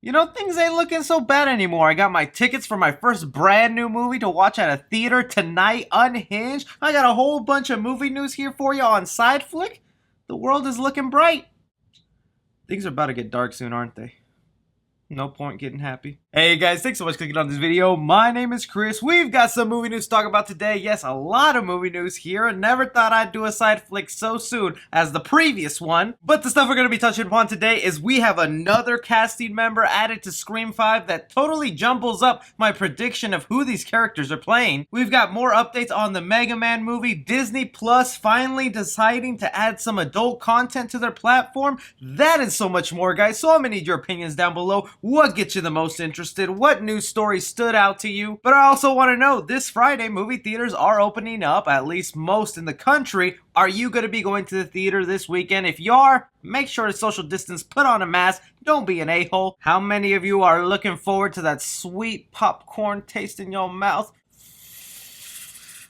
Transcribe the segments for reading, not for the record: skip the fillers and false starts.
You know, things ain't looking so bad anymore. I got my tickets for my first brand new movie to watch at a theater tonight, Unhinged. I got a whole bunch of movie news here for you on Side Flick. The world is looking bright. Things are about to get dark soon, aren't they? No point getting happy. Hey guys, thanks so much for clicking on this video. My name is Chris. We've got some movie news to talk about today. Yes, a lot of movie news here. Never thought I'd do a side flick so soon as the previous one. But the stuff we're going to be touching upon today is we have another casting member added to Scream 5 that totally jumbles up my prediction of who these characters are playing. We've got more updates on the Megaman movie. Disney Plus finally deciding to add some adult content to their platform. That and so much more, guys. So I'm going to need your opinions down below. What gets you the most interested? What news story stood out to you? But I also want to know, this Friday, movie theaters are opening up, at least most in the country. Are you going to be going to the theater this weekend? If you are, make sure to social distance, put on a mask, don't be an a-hole. How many of you are looking forward to that sweet popcorn taste in your mouth?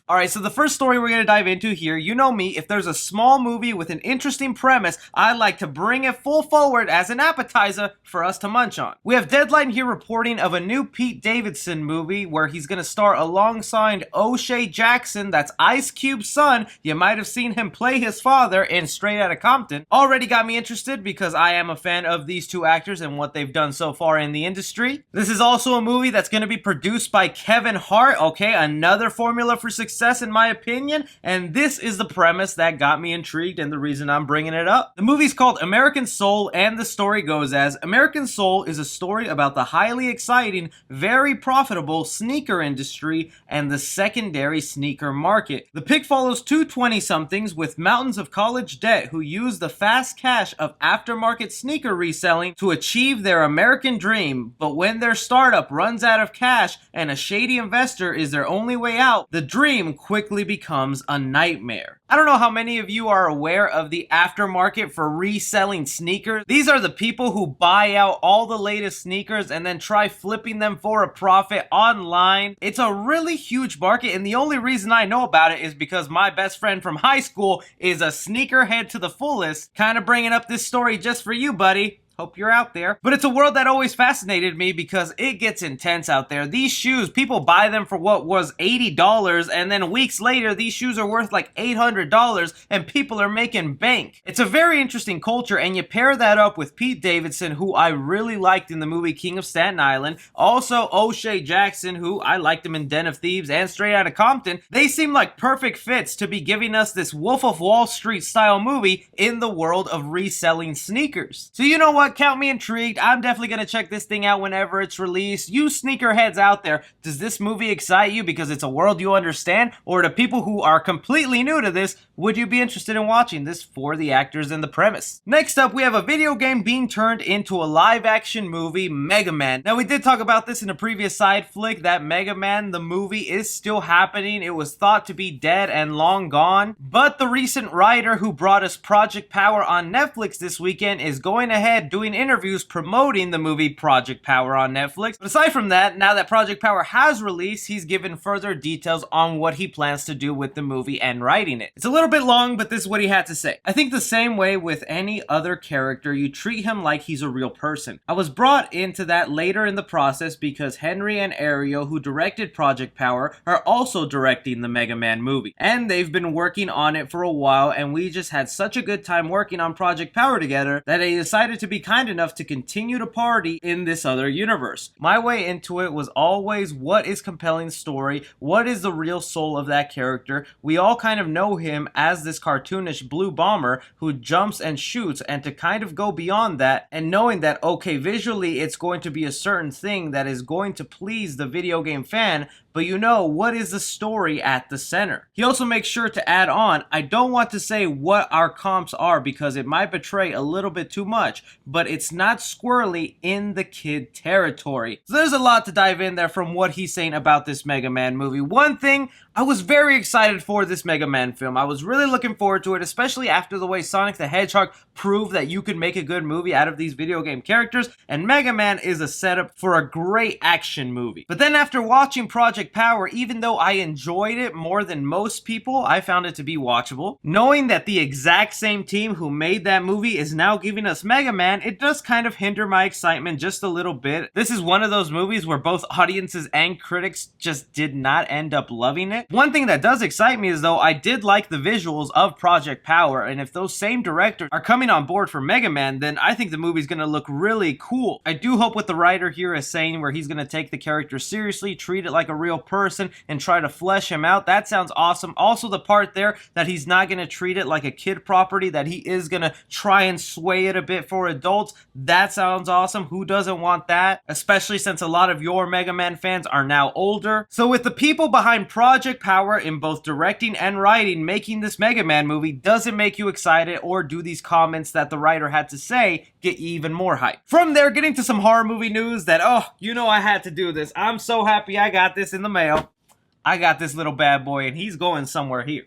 Alright, so the first story we're going to dive into here, you know me, if there's a small movie with an interesting premise, I like to bring it full forward as an appetizer for us to munch on. We have Deadline here reporting of a new Pete Davidson movie where he's going to star alongside O'Shea Jackson, that's Ice Cube's son. You might have seen him play his father in Straight Outta Compton. Already got me interested because I am a fan of these two actors and what they've done so far in the industry. This is also a movie that's going to be produced by Kevin Hart, okay, another formula for success in my opinion, and this is the premise that got me intrigued and the reason I'm bringing it up. The movie's called American Soul, and the story goes as American Soul is a story about the highly exciting, very profitable sneaker industry and the secondary sneaker market. The pick follows two 20-somethings with mountains of college debt who use the fast cash of aftermarket sneaker reselling to achieve their American dream, but when their startup runs out of cash and a shady investor is their only way out, the dream quickly becomes a nightmare. I don't know how many of you are aware of the aftermarket for reselling sneakers. These are the people who buy out all the latest sneakers and then try flipping them for a profit online. It's a really huge market, and the only reason I know about it is because my best friend from high school is a sneakerhead to the fullest. Kind of bringing up this story just for you, buddy. Hope you're out there. But it's a world that always fascinated me because it gets intense out there. These shoes, people buy them for what was $80, and then weeks later, these shoes are worth like $800, and people are making bank. It's a very interesting culture, and you pair that up with Pete Davidson, who I really liked in the movie King of Staten Island. Also, O'Shea Jackson, who I liked him in Den of Thieves and Straight Outta Compton. They seem like perfect fits to be giving us this Wolf of Wall Street style movie in the world of reselling sneakers. So you know what? Count me intrigued. I'm definitely going to check this thing out whenever it's released. You sneakerheads out there, does this movie excite you because it's a world you understand? Or to people who are completely new to this, would you be interested in watching this for the actors and the premise? Next up, we have a video game being turned into a live-action movie, Megaman. Now, we did talk about this in a previous side flick, that Megaman, the movie, is still happening. It was thought to be dead and long gone. But the recent writer who brought us Project Power on Netflix this weekend is going ahead doing interviews promoting the movie Project Power on Netflix. But aside from that, now that Project Power has released, he's given further details on what he plans to do with the movie and writing it. It's a little bit long, but this is what he had to say. I think the same way with any other character, you treat him like he's a real person. I was brought into that later in the process because Henry and Ariel, who directed Project Power, are also directing the Mega Man movie. And they've been working on it for a while, and we just had such a good time working on Project Power together that I decided to be kind enough to continue to party in this other universe. My way into it was always, what is compelling story? What is the real soul of that character? We all kind of know him as this cartoonish blue bomber who jumps and shoots, and to kind of go beyond that and knowing that, okay, visually it's going to be a certain thing that is going to please the video game fan, but you know, what is the story at the center? He also makes sure to add on, I don't want to say what our comps are because it might betray a little bit too much, but it's not squirrely in the kid territory. So there's a lot to dive in there from what he's saying about this Mega Man movie. One thing, I was very excited for this Mega Man film. I was really looking forward to it, especially after the way Sonic the Hedgehog proved that you could make a good movie out of these video game characters, and Mega Man is a setup for a great action movie. But then after watching Project Power, even though I enjoyed it more than most people, I found it to be watchable. Knowing that the exact same team who made that movie is now giving us Mega Man it does kind of hinder my excitement just a little bit. This is one of those movies where both audiences and critics just did not end up loving it. One thing that does excite me is though I did like the visuals of Project Power, and if those same directors are coming on board for Megaman, then I think the movie's gonna look really cool. I do hope what the writer here is saying, where he's gonna take the character seriously, treat it like a real person, and try to flesh him out. That sounds awesome. Also the part there that he's not gonna treat it like a kid property, that he is gonna try and sway it a bit for adults. That sounds awesome. Who doesn't want that? Especially since a lot of your Mega Man fans are now older. So with the people behind Project Power in both directing and writing making this Mega Man movie, does it make you excited, or do these comments that the writer had to say get you even more hyped? From there, getting to some horror movie news that, oh, you know I had to do this. I'm so happy I got this in the mail. I got this little bad boy, and he's going somewhere here.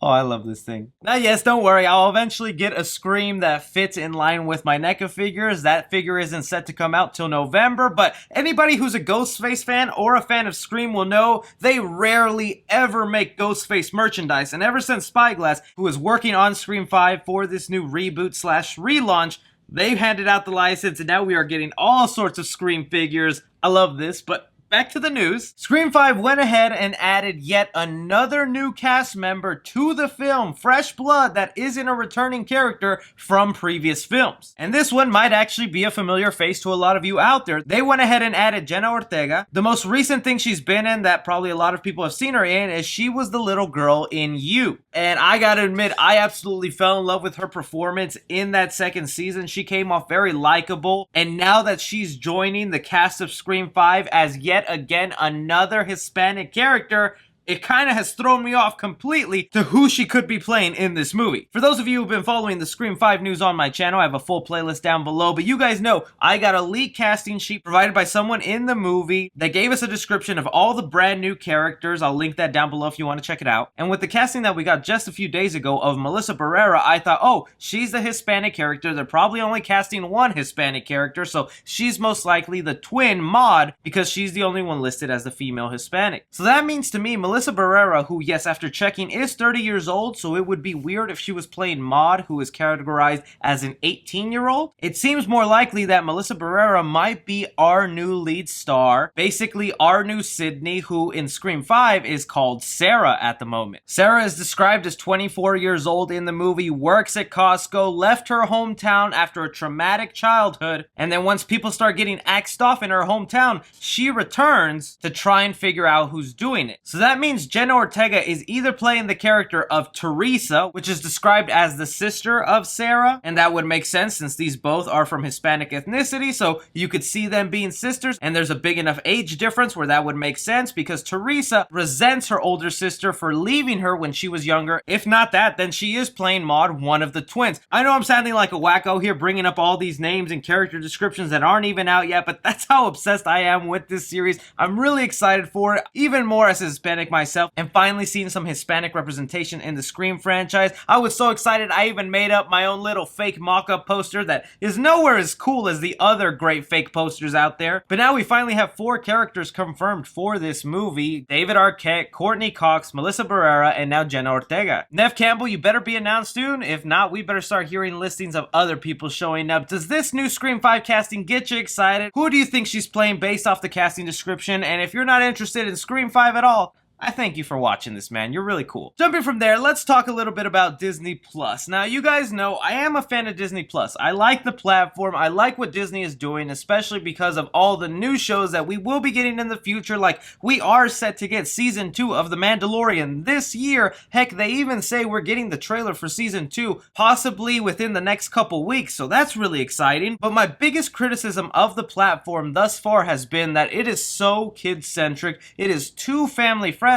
Oh, I love this thing. Now, yes, don't worry. I'll eventually get a Scream that fits in line with my NECA figures. That figure isn't set to come out till November, but anybody who's a Ghostface fan or a fan of Scream will know they rarely ever make Ghostface merchandise. And ever since Spyglass, who is working on Scream 5 for this new reboot slash relaunch, they've handed out the license, and now we are getting all sorts of Scream figures. I love this, but back to the news. Scream 5 went ahead and added yet another new cast member to the film, fresh blood that isn't a returning character from previous films. And this one might actually be a familiar face to a lot of you out there. They went ahead and added Jenna Ortega. The most recent thing she's been in that probably a lot of people have seen her in is she was the little girl in You. And I gotta admit, I absolutely fell in love with her performance in that second season. She came off very likable. And now that she's joining the cast of Scream 5 as yet again another Hispanic character, it kind of has thrown me off completely to who she could be playing in this movie. For those of you who've been following the Scream 5 news on my channel, I have a full playlist down below, but you guys know I got a leaked casting sheet provided by someone in the movie that gave us a description of all the brand new characters. I'll link that down below if you want to check it out. And with the casting that we got just a few days ago of Melissa Barrera, I thought, oh, she's the Hispanic character. They're probably only casting one Hispanic character, so she's most likely the twin Maud, because she's the only one listed as the female Hispanic. So that means to me, Melissa Barrera, who, yes, after checking, is 30 years old, so it would be weird if she was playing Maud, who is categorized as an 18-year-old. It seems more likely that Melissa Barrera might be our new lead star, basically our new Sydney, who in Scream 5 is called Sarah at the moment. Sarah is described as 24 years old in the movie, works at Costco, left her hometown after a traumatic childhood, and then once people start getting axed off in her hometown, she returns to try and figure out who's doing it. So that means Jenna Ortega is either playing the character of Teresa, which is described as the sister of Sarah, and that would make sense since these both are from Hispanic ethnicity, so you could see them being sisters, and there's a big enough age difference where that would make sense because Teresa resents her older sister for leaving her when she was younger. If not that, then she is playing Maud, one of the twins. I know I'm sounding like a wacko here, bringing up all these names and character descriptions that aren't even out yet, but that's how obsessed I am with this series. I'm really excited for it, even more as a Hispanic myself, and finally seeing some Hispanic representation in the Scream franchise. I was so excited I even made up my own little fake mock-up poster that is nowhere as cool as the other great fake posters out there. But now we finally have 4 characters confirmed for this movie: David Arquette, Courtney Cox, Melissa Barrera, and now Jenna Ortega. Neve Campbell, you better be announced soon. If not, we better start hearing listings of other people showing up. Does this new Scream 5 casting get you excited? Who do you think she's playing based off the casting description? And if you're not interested in Scream 5 at all, I thank you for watching this, man. You're really cool. Jumping from there, let's talk a little bit about Disney Plus. Now, you guys know I am a fan of Disney Plus. I like the platform. I like what Disney is doing, especially because of all the new shows that we will be getting in the future. Like, we are set to get Season 2 of The Mandalorian this year. Heck, they even say we're getting the trailer for Season 2 possibly within the next couple weeks, so that's really exciting. But my biggest criticism of the platform thus far has been that it is so kid-centric. It is too family-friendly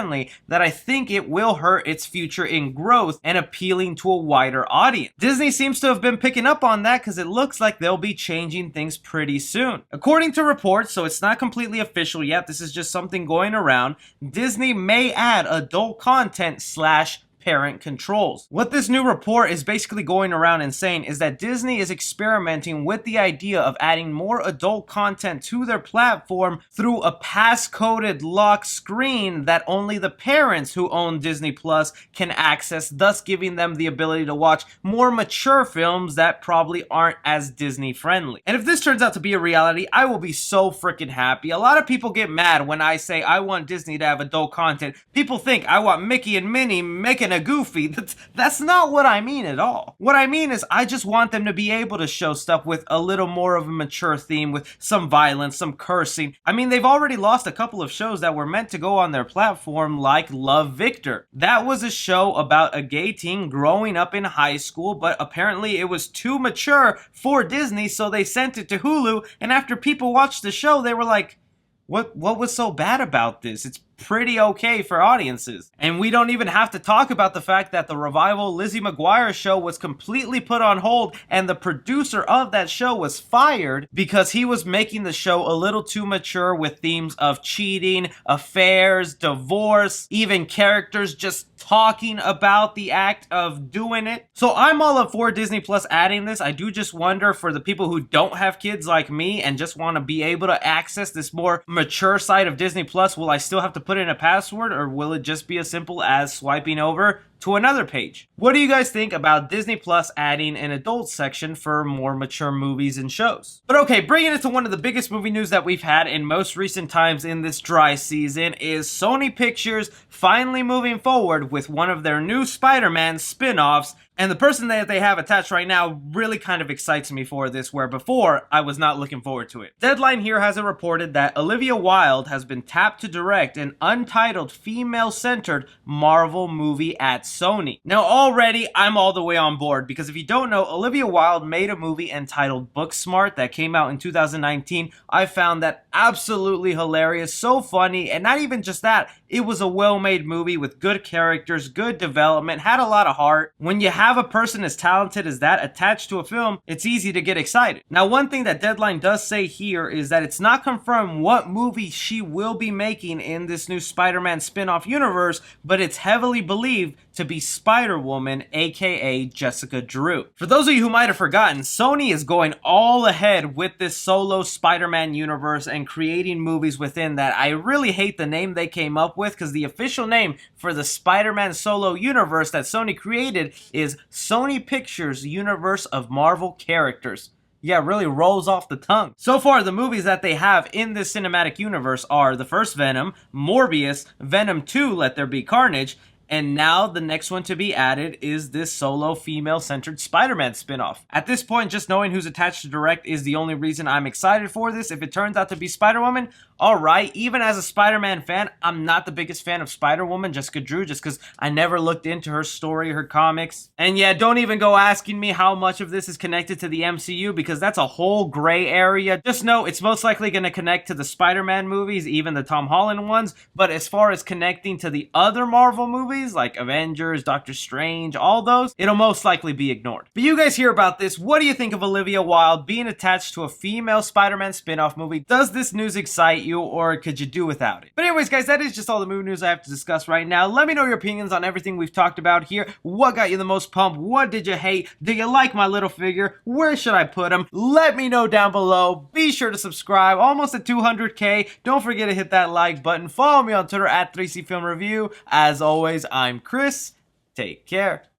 that I think it will hurt its future in growth and appealing to a wider audience. Disney seems to have been picking up on that because it looks like they'll be changing things pretty soon. According to reports, so it's not completely official yet, this is just something going around, Disney may add adult content / parent controls. What this new report is basically going around and saying is that Disney is experimenting with the idea of adding more adult content to their platform through a pass-coded lock screen that only the parents who own Disney Plus can access, thus giving them the ability to watch more mature films that probably aren't as Disney friendly. And if this turns out to be a reality, I will be so freaking happy. A lot of people get mad when I say I want Disney to have adult content. People think I want Mickey and Minnie making a Goofy. That's not what I mean at all. What I mean is I just want them to be able to show stuff with a little more of a mature theme, with some violence, some cursing. I mean, they've already lost a couple of shows that were meant to go on their platform, like Love, Victor. That was a show about a gay teen growing up in high school, but apparently it was too mature for Disney, so they sent it to Hulu, and after people watched the show, they were like, what was so bad about this? It's pretty okay for audiences. And we don't even have to talk about the fact that the revival Lizzie McGuire show was completely put on hold, and the producer of that show was fired because he was making the show a little too mature with themes of cheating, affairs, divorce, even characters just talking about the act of doing it. So I'm all up for Disney Plus adding this. I do just wonder, for the people who don't have kids like me and just want to be able to access this more mature side of Disney Plus, will I still have to put in a password, or will it just be as simple as swiping over to another page? What do you guys think about Disney Plus adding an adult section for more mature movies and shows? But okay, bringing it to one of the biggest movie news that we've had in most recent times in this dry season is Sony Pictures finally moving forward with one of their new Spider-Man spin-offs. And the person that they have attached right now really kind of excites me for this, where before I was not looking forward to it. Deadline here has it reported that Olivia Wilde has been tapped to direct an untitled female-centered Marvel movie at Sony. Now already I'm all the way on board, because if you don't know, Olivia Wilde made a movie entitled Booksmart that came out in 2019. I found that absolutely hilarious, so funny, and not even just that, it was a well-made movie with good characters, good development, had a lot of heart. When you have a person as talented as that attached to a film, it's easy to get excited. Now, one thing that Deadline does say here is that it's not confirmed what movie she will be making in this new Spider-Man spin-off universe, but it's heavily believed to be Spider-Woman, aka Jessica Drew. For those of you who might have forgotten, Sony is going all ahead with this solo Spider-Man universe and creating movies within that. I really hate the name they came up with, because the official name for the Spider-Man solo universe that Sony created is Sony Pictures Universe of Marvel Characters. Yeah, it really rolls off the tongue. So far, the movies that they have in this cinematic universe are the first Venom, Morbius, Venom 2, Let There Be Carnage, and now the next one to be added is this solo female-centered Spider-Man spinoff. At this point, just knowing who's attached to direct is the only reason I'm excited for this. If it turns out to be Spider-Woman, alright. Even as a Spider-Man fan, I'm not the biggest fan of Spider-Woman, Jessica Drew, just because I never looked into her story, her comics. And yeah, don't even go asking me how much of this is connected to the MCU, because that's a whole gray area. Just know it's most likely going to connect to the Spider-Man movies, even the Tom Holland ones, but as far as connecting to the other Marvel movies, like Avengers, Doctor Strange, all those, it'll most likely be ignored. But you guys hear about this. What do you think of Olivia Wilde being attached to a female Spider-Man spin-off movie? Does this news excite you, or could you do without it? But anyways, guys, that is just all the movie news I have to discuss right now. Let me know your opinions on everything we've talked about here. What got you the most pumped? What did you hate? Do you like my little figure? Where should I put him? Let me know down below. Be sure to subscribe. Almost at 200K. Don't forget to hit that like button. Follow me on Twitter at 3C Film Review. As always, I'm Chris. Take care.